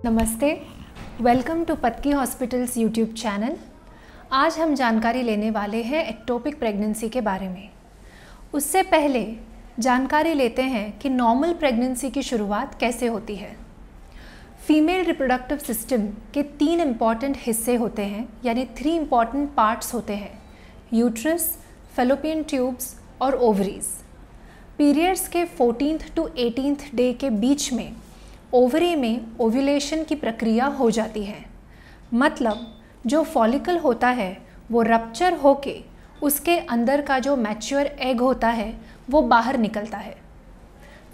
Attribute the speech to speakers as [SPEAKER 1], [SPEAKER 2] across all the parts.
[SPEAKER 1] नमस्ते, welcome to Patki hospitals YouTube channel. आज हम जानकारी लेने वाले हैं एक्टोपिक प्रेगनेंसी के बारे में। उससे पहले जानकारी लेते हैं कि नॉर्मल प्रेगनेंसी की शुरुआत कैसे होती है। फीमेल रिप्रोडक्टिव सिस्टम के 3 इम्पॉर्टेंट हिस्से होते हैं, यानी 3 इम्पॉर्टेंट पार्ट्स होते हैं: यूट्रस, फैलोपियन ट्यूब्स और ओवरीज। पीरियड्स के 14th to 18th डे के बीच में ओवरी में ओव्यूलेशन की प्रक्रिया हो जाती है। मतलब जो फॉलिकल होता है वो रप्चर होके उसके अंदर का जो मैच्योर एग होता है वो बाहर निकलता है।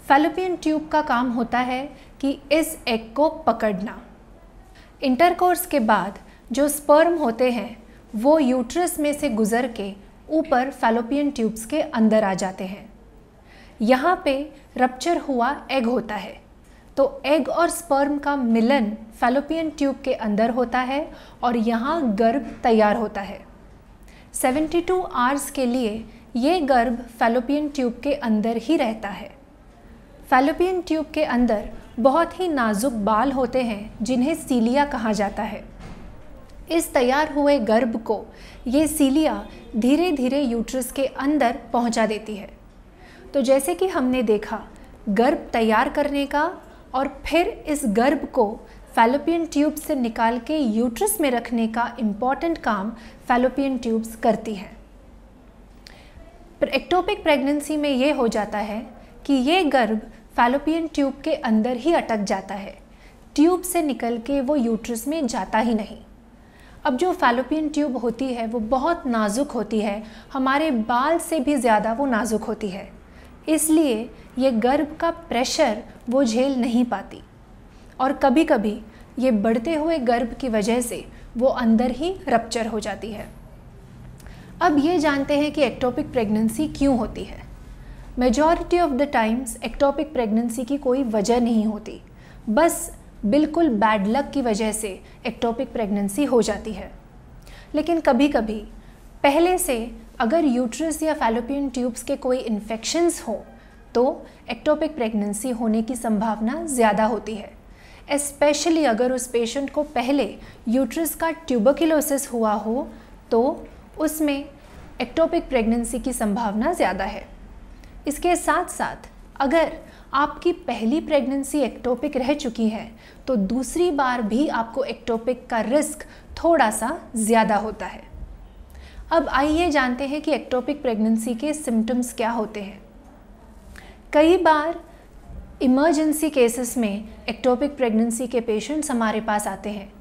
[SPEAKER 1] फैलोपियन ट्यूब का काम होता है कि इस एग को पकड़ना। इंटरकोर्स के बाद जो स्पर्म होते हैं वो यूट्रस में से गुजर के ऊपर फैलोपियन ट्यूब्स के अंदर आ जाते हैं। यहाँ पे रप्चर हुआ एग होता है, तो एग और स्पर्म का मिलन फैलोपियन ट्यूब के अंदर होता है और यहाँ गर्भ तैयार होता है। 72 आवर्स के लिए ये गर्भ फैलोपियन ट्यूब के अंदर ही रहता है। फैलोपियन ट्यूब के अंदर बहुत ही नाजुक बाल होते हैं जिन्हें सीलिया कहा जाता है। इस तैयार हुए गर्भ को ये सीलिया धीरे धीरे यूट्रस के अंदर पहुंचा देती है। तो जैसे कि हमने देखा, गर्भ तैयार करने का और फिर इस गर्भ को फैलोपियन ट्यूब से निकाल के यूट्रस में रखने का इम्पॉर्टेंट काम फैलोपियन ट्यूब्स करती हैं। एक्टोपिक प्रेगनेंसी में ये हो जाता है कि ये गर्भ फैलोपियन ट्यूब के अंदर ही अटक जाता है, ट्यूब से निकल के वो यूट्रस में जाता ही नहीं। अब जो फैलोपियन ट्यूब होती है वो बहुत नाजुक होती है, हमारे बाल से भी ज़्यादा वो नाजुक होती है, इसलिए ये गर्भ का प्रेशर वो झेल नहीं पाती और कभी कभी ये बढ़ते हुए गर्भ की वजह से वो अंदर ही रप्चर हो जाती है। अब ये जानते हैं कि एक्टोपिक प्रेगनेंसी क्यों होती है। Majority of the times ectopic pregnancy की कोई वजह नहीं होती, बस बिल्कुल बैड लक की वजह से एक्टोपिक प्रेगनेंसी हो जाती है। लेकिन कभी कभी पहले से अगर यूट्रस या फैलोपियन ट्यूब्स के कोई इन्फेक्शंस हो तो एक्टोपिक प्रेगनेंसी होने की संभावना ज़्यादा होती है। एस्पेशली अगर उस पेशेंट को पहले यूट्रस का ट्यूबरक्लोसिस हुआ हो तो उसमें एक्टोपिक प्रेगनेंसी की संभावना ज़्यादा है। इसके साथ साथ अगर आपकी पहली प्रेगनेंसी एक्टोपिक रह चुकी है तो दूसरी बार भी आपको एक्टोपिक का रिस्क थोड़ा सा ज़्यादा होता है। अब आइए जानते हैं कि एक्टोपिक प्रेगनेंसी के सिम्टम्स क्या होते हैं। कई बार इमरजेंसी केसेस में एक्टोपिक प्रेगनेंसी के पेशेंट्स हमारे पास आते हैं,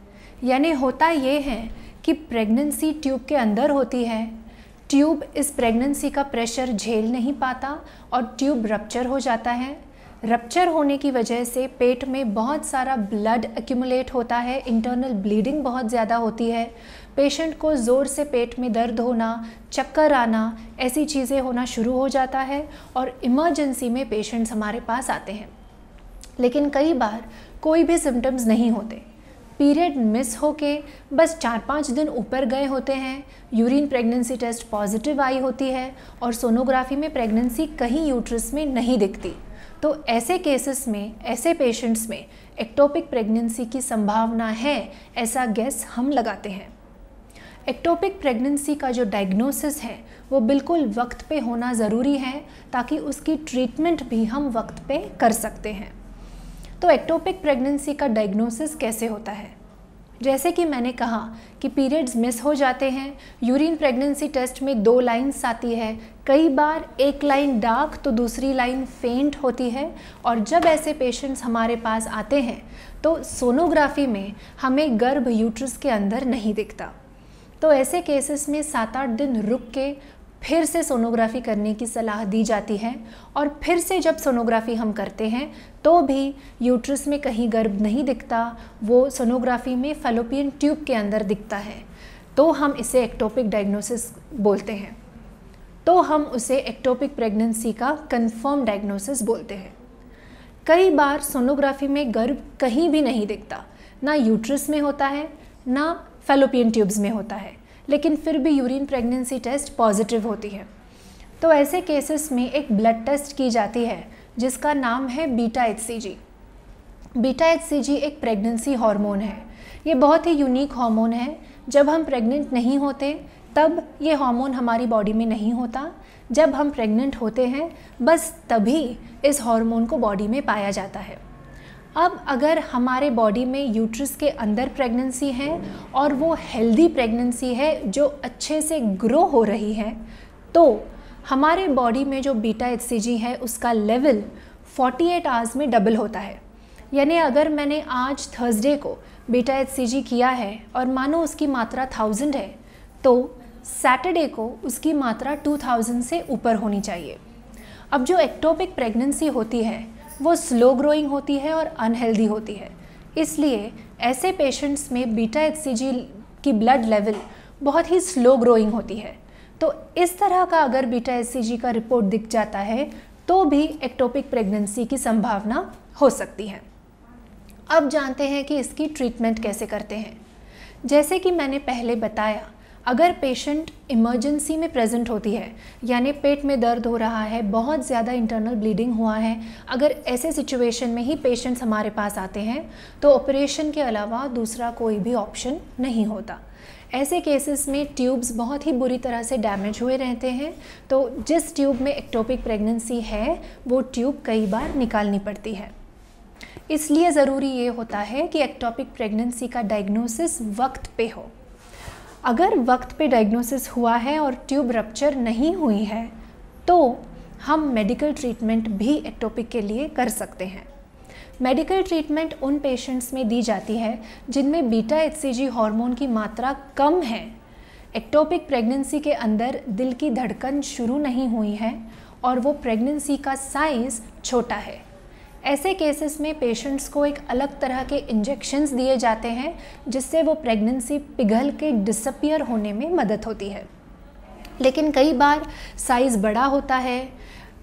[SPEAKER 1] यानी होता ये है कि प्रेगनेंसी ट्यूब के अंदर होती है, ट्यूब इस प्रेगनेंसी का प्रेशर झेल नहीं पाता और ट्यूब रप्चर हो जाता है। रप्चर होने की वजह से पेट में बहुत सारा ब्लड एक्यूमुलेट होता है, इंटरनल ब्लीडिंग बहुत ज़्यादा होती है, पेशेंट को ज़ोर से पेट में दर्द होना, चक्कर आना, ऐसी चीज़ें होना शुरू हो जाता है और इमरजेंसी में पेशेंट्स हमारे पास आते हैं। लेकिन कई बार कोई भी सिम्टम्स नहीं होते, पीरियड मिस होके बस 4-5 दिन ऊपर गए होते हैं, यूरिन प्रेगनेंसी टेस्ट पॉजिटिव आई होती है और सोनोग्राफी में प्रेगनेंसी कहीं यूट्रस में नहीं दिखती। तो ऐसे केसेस में, ऐसे पेशेंट्स में एक्टोपिक प्रेगनेंसी की संभावना है, ऐसा गेस हम लगाते हैं। एक्टोपिक प्रेगनेंसी का जो डायग्नोसिस है वो बिल्कुल वक्त पे होना ज़रूरी है ताकि उसकी ट्रीटमेंट भी हम वक्त पे कर सकते हैं। तो एक्टोपिक प्रेगनेंसी का डायग्नोसिस कैसे होता है? जैसे कि मैंने कहा कि पीरियड्स मिस हो जाते हैं, यूरिन प्रेगनेंसी टेस्ट में 2 लाइन्स आती है, कई बार एक लाइन डार्क तो दूसरी लाइन फेंट होती है और जब ऐसे पेशेंट्स हमारे पास आते हैं तो सोनोग्राफी में हमें गर्भ यूट्रस के अंदर नहीं दिखता। तो ऐसे केसेस में 7-8 दिन रुक के फिर से सोनोग्राफी करने की सलाह दी जाती है और फिर से जब सोनोग्राफी हम करते हैं तो भी यूट्रस में कहीं गर्भ नहीं दिखता, वो सोनोग्राफी में फैलोपियन ट्यूब के अंदर दिखता है, तो हम इसे एक्टोपिक डायग्नोसिस बोलते हैं। तो हम उसे एक्टोपिक प्रेगनेंसी का कंफर्म डायग्नोसिस बोलते हैं। कई बार सोनोग्राफी में गर्भ कहीं भी नहीं दिखता, ना यूट्रस में होता है ना फैलोपियन ट्यूब्स में होता है, लेकिन फिर भी यूरिन प्रेगनेंसी टेस्ट पॉजिटिव होती है। तो ऐसे केसेस में एक ब्लड टेस्ट की जाती है जिसका नाम है बीटा HCG। बीटा HCG एक प्रेगनेंसी हार्मोन है। ये बहुत ही यूनिक हार्मोन है। जब हम प्रेग्नेंट नहीं होते तब ये हार्मोन हमारी बॉडी में नहीं होता। जब हम प्रेग्नेंट होते हैं बस तभी इस हार्मोन को बॉडी में पाया जाता है। अब अगर हमारे बॉडी में यूट्रस के अंदर प्रेगनेंसी है और वो हेल्दी प्रेगनेंसी है जो अच्छे से ग्रो हो रही है, तो हमारे बॉडी में जो बीटा HCG है उसका लेवल 48 आवर्स में डबल होता है। यानी अगर मैंने आज थर्सडे को बीटा HCG किया है और मानो उसकी मात्रा 1000 है, तो सैटरडे को उसकी मात्रा 2000 से ऊपर होनी चाहिए। अब जो एक्टोपिक प्रेगनेंसी होती है वो स्लो ग्रोइंग होती है और अनहेल्दी होती है, इसलिए ऐसे पेशेंट्स में बीटा HCG की ब्लड लेवल बहुत ही स्लो ग्रोइंग होती है। तो इस तरह का अगर बीटा HCG का रिपोर्ट दिख जाता है तो भी एक्टोपिक प्रेगनेंसी की संभावना हो सकती है। अब जानते हैं कि इसकी ट्रीटमेंट कैसे करते हैं। जैसे कि मैंने पहले बताया, अगर पेशेंट इमरजेंसी में प्रेजेंट होती है, यानी पेट में दर्द हो रहा है, बहुत ज़्यादा इंटरनल ब्लीडिंग हुआ है, अगर ऐसे सिचुएशन में ही पेशेंट्स हमारे पास आते हैं तो ऑपरेशन के अलावा दूसरा कोई भी ऑप्शन नहीं होता। ऐसे केसेस में ट्यूब्स बहुत ही बुरी तरह से डैमेज हुए रहते हैं, तो जिस ट्यूब में एक्टोपिक प्रेगनेंसी है वो ट्यूब कई बार निकालनी पड़ती है। इसलिए ज़रूरी ये होता है कि एक्टोपिक प्रेगनेंसी का डायग्नोसिस वक्त पे हो। अगर वक्त पे डायग्नोसिस हुआ है और ट्यूब रप्चर नहीं हुई है तो हम मेडिकल ट्रीटमेंट भी एक्टोपिक के लिए कर सकते हैं। मेडिकल ट्रीटमेंट उन पेशेंट्स में दी जाती है जिनमें बीटा HCG हार्मोन की मात्रा कम है, एक्टोपिक प्रेगनेंसी के अंदर दिल की धड़कन शुरू नहीं हुई है और वो प्रेगनेंसी का साइज़ छोटा है। ऐसे केसेस में पेशेंट्स को एक अलग तरह के इंजेक्शंस दिए जाते हैं जिससे वो प्रेगनेंसी पिघल के डिसअपियर होने में मदद होती है। लेकिन कई बार साइज़ बड़ा होता है,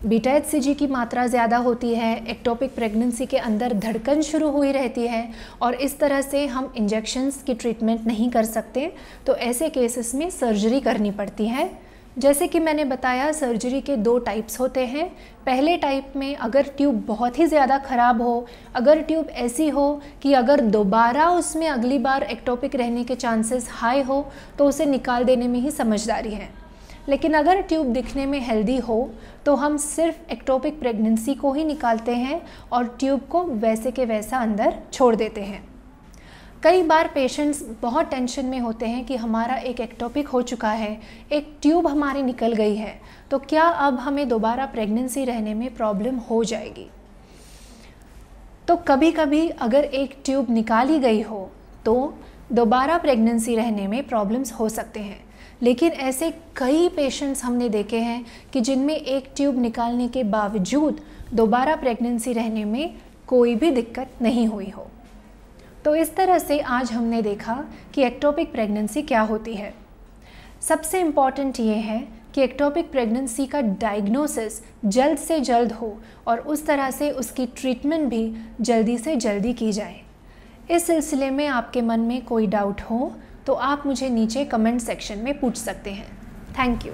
[SPEAKER 1] बीटा HCG की मात्रा ज़्यादा होती है, एक्टोपिक प्रेगनेंसी के अंदर धड़कन शुरू हुई रहती है और इस तरह से हम इंजेक्शंस की ट्रीटमेंट नहीं कर सकते, तो ऐसे केसेस में सर्जरी करनी पड़ती है। जैसे कि मैंने बताया, सर्जरी के 2 टाइप्स होते हैं। पहले टाइप में अगर ट्यूब बहुत ही ज़्यादा ख़राब हो, अगर ट्यूब ऐसी हो कि अगर दोबारा उसमें अगली बार एक्टोपिक रहने के चांसेस हाई हो तो उसे निकाल देने में ही समझदारी है। लेकिन अगर ट्यूब दिखने में हेल्दी हो तो हम सिर्फ एक्टोपिक प्रेगनेंसी को ही निकालते हैं और ट्यूब को वैसे के वैसा अंदर छोड़ देते हैं। कई बार पेशेंट्स बहुत टेंशन में होते हैं कि हमारा एक एक्टोपिक हो चुका है, एक ट्यूब हमारी निकल गई है, तो क्या अब हमें दोबारा प्रेगनेंसी रहने में प्रॉब्लम हो जाएगी। तो कभी कभी अगर एक ट्यूब निकाली गई हो तो दोबारा प्रेगनेंसी रहने में प्रॉब्लम्स हो सकते हैं। लेकिन ऐसे कई पेशेंट्स हमने देखे हैं कि जिनमें एक ट्यूब निकालने के बावजूद दोबारा प्रेगनेंसी रहने में कोई भी दिक्कत नहीं हुई हो। तो इस तरह से आज हमने देखा कि एक्टोपिक प्रेगनेंसी क्या होती है। सबसे इम्पॉर्टेंट ये है कि एक्टोपिक प्रेगनेंसी का डायग्नोसिस जल्द से जल्द हो और उस तरह से उसकी ट्रीटमेंट भी जल्दी से जल्दी की जाए। इस सिलसिले में आपके मन में कोई डाउट हो तो आप मुझे नीचे कमेंट सेक्शन में पूछ सकते हैं। Thank you.